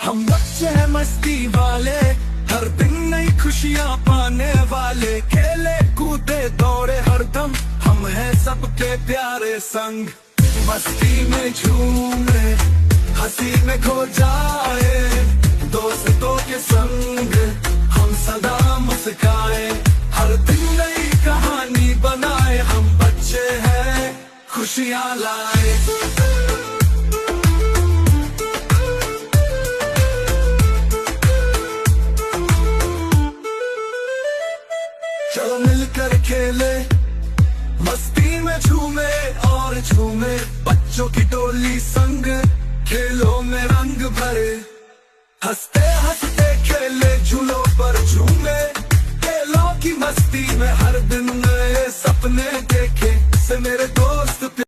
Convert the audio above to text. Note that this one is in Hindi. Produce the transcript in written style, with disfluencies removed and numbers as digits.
हम बच्चे हैं मस्ती वाले, हर दिन नई खुशियाँ पाने वाले। खेले कूदे दौड़े हरदम, हम हैं सबके प्यारे संग। मस्ती में झूमे, हंसी में खो जाए, दोस्तों के संग हम सदा मुस्काए। हर दिन नई कहानी बनाए, हम बच्चे हैं खुशियाँ लाए। चलो मिलकर खेले, मस्ती में झूमे और झूमे। बच्चों की टोली संग खेलों में रंग भरे, हंसते हंसते खेले झूलों पर झूमे। खेलों की मस्ती में हर दिन नए सपने देखे से मेरे दोस्त।